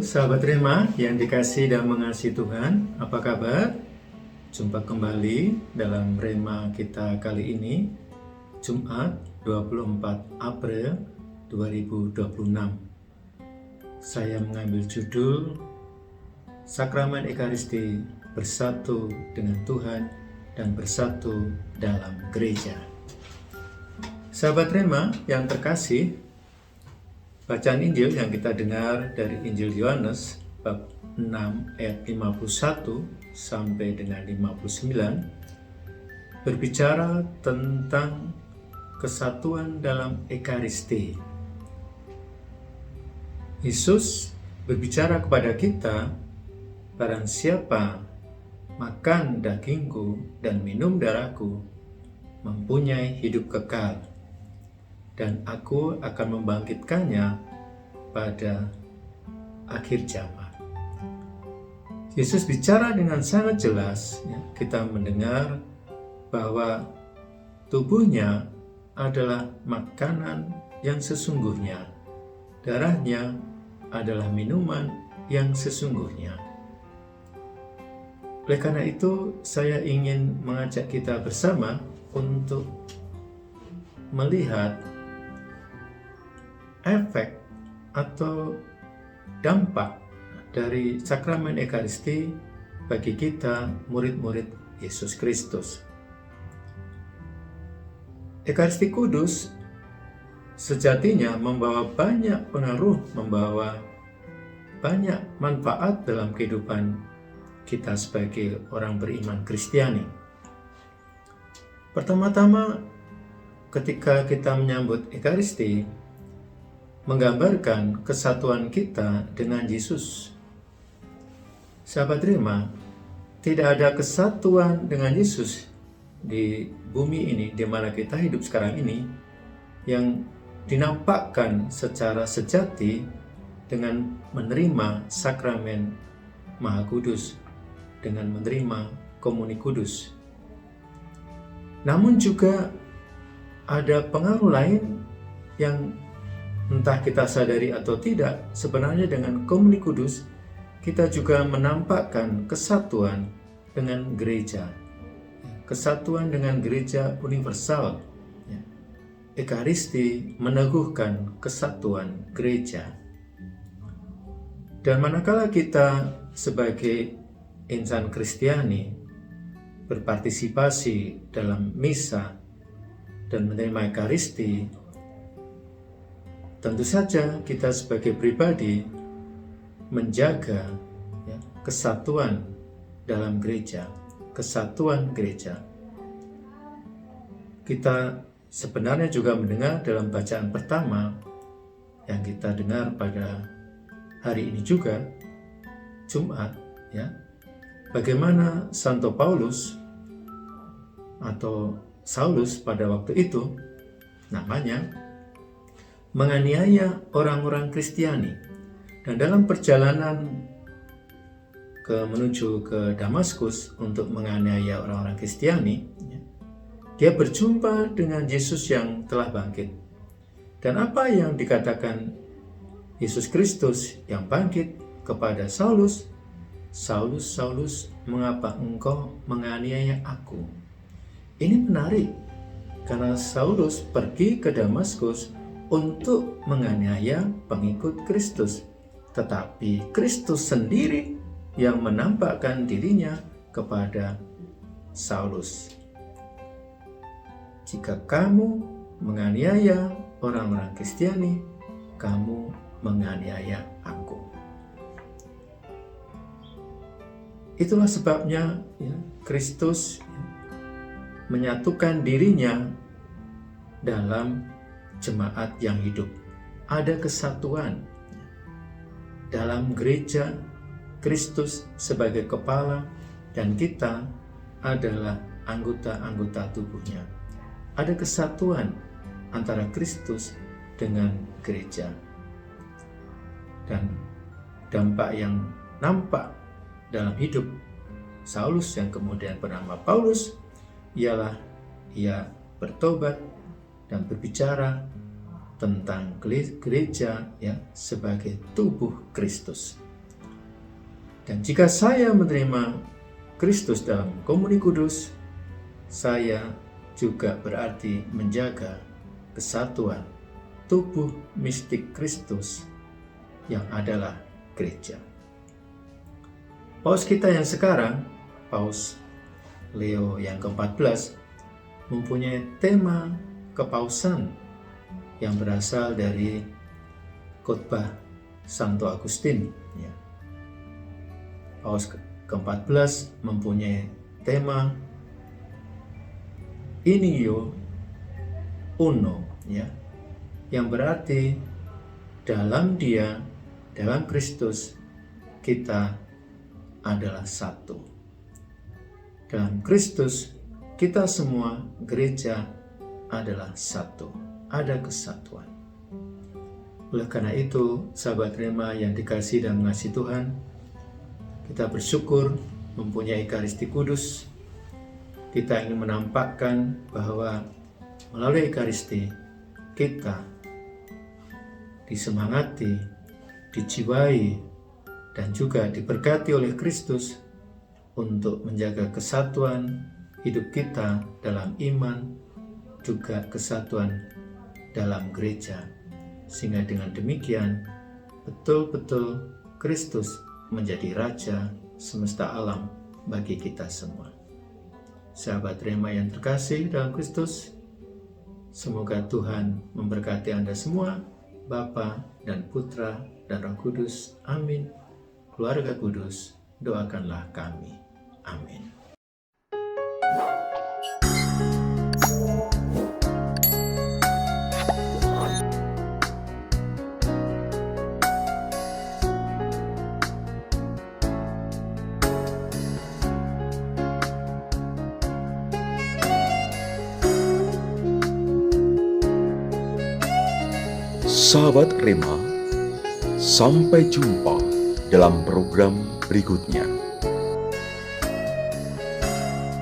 sahabat Rema yang dikasihi dan mengasihi Tuhan, apa kabar? Jumpa kembali dalam Rema kita kali ini, Jumat 24 April 2026. Saya mengambil judul Sakramen Ekaristi Bersatu dengan Tuhan dan Bersatu dalam Gereja. Sahabat Rema yang terkasih, bacaan Injil yang kita dengar dari Injil Yohanes bab 6 ayat 51 sampai dengan 59 berbicara tentang kesatuan dalam Ekaristi. Yesus berbicara kepada kita, barang siapa makan dagingku dan minum darahku mempunyai hidup kekal, dan aku akan membangkitkannya pada akhir zaman. Yesus bicara dengan sangat jelas, kita mendengar bahwa tubuhnya adalah makanan yang sesungguhnya, darahnya adalah minuman yang sesungguhnya. Oleh karena itu, saya ingin mengajak kita bersama untuk melihat efek atau dampak dari sakramen Ekaristi bagi kita murid-murid Yesus Kristus. Ekaristi Kudus sejatinya membawa banyak pengaruh, membawa banyak manfaat dalam kehidupan kita sebagai orang beriman Kristiani. Pertama-tama, ketika kita menyambut Ekaristi, menggambarkan kesatuan kita dengan Yesus. Sahabat Rema, tidak ada kesatuan dengan Yesus di bumi ini, di mana kita hidup sekarang ini, yang dinampakkan secara sejati dengan menerima sakramen Maha Kudus, dengan menerima komuni kudus. Namun juga ada pengaruh lain yang entah kita sadari atau tidak, sebenarnya dengan komuni kudus kita juga menampakkan kesatuan dengan gereja, kesatuan dengan gereja universal. Ekaristi meneguhkan kesatuan gereja. Dan manakala kita sebagai insan Kristiani berpartisipasi dalam misa dan menerima Ekaristi, tentu saja kita sebagai pribadi menjaga kesatuan dalam gereja, kesatuan gereja. Kita sebenarnya juga mendengar dalam bacaan pertama yang kita dengar pada hari ini juga, Jumat, bagaimana Santo Paulus atau Saulus pada waktu itu namanya menganiaya orang-orang Kristiani, dan dalam perjalanan menuju ke Damaskus untuk menganiaya orang-orang Kristiani, dia berjumpa dengan Yesus yang telah bangkit. Dan apa yang dikatakan Yesus Kristus yang bangkit kepada Saulus? Saulus, Saulus, mengapa engkau menganiaya aku? Ini menarik, karena Saulus pergi ke Damaskus untuk menganiaya pengikut Kristus, tetapi Kristus sendiri yang menampakkan dirinya kepada Saulus. Jika kamu menganiaya orang-orang Kristiani, kamu menganiaya aku. Itulah sebabnya Kristus menyatukan dirinya dalam jemaat yang hidup. Ada kesatuan dalam gereja, Kristus sebagai kepala, dan kita adalah anggota-anggota tubuhnya. Ada kesatuan antara Kristus dengan gereja. Dan dampak yang nampak dalam hidup Saulus yang kemudian bernama Paulus ialah ia bertobat dan berbicara tentang gereja sebagai tubuh Kristus. Dan jika saya menerima Kristus dalam komuni kudus, saya juga berarti menjaga kesatuan tubuh mistik Kristus yang adalah gereja. Paus kita yang sekarang, Paus Leo yang ke-14, mempunyai tema kepausan yang berasal dari khotbah Santo Agustin. Paus ke-14 mempunyai tema Inio Uno, yang berarti dalam Dia, dalam Kristus, kita adalah satu. Dalam Kristus, kita semua gereja adalah satu, ada kesatuan. Oleh karena itu, sahabat Rema yang dikasihi dan mengasihi Tuhan, kita bersyukur mempunyai Ekaristi Kudus. Kita ingin menampakkan bahwa melalui Ekaristi kita disemangati, dijiwai, dan juga diberkati oleh Kristus untuk menjaga kesatuan hidup kita dalam iman, juga kesatuan dalam gereja. Sehingga dengan demikian, betul-betul Kristus menjadi Raja semesta alam bagi kita semua. Sahabat Rema yang terkasih dalam Kristus, semoga Tuhan memberkati Anda semua, Bapa dan Putra dan Roh Kudus. Amin. Keluarga Kudus, doakanlah kami. Amin. Sahabat Rema, sampai jumpa dalam program berikutnya.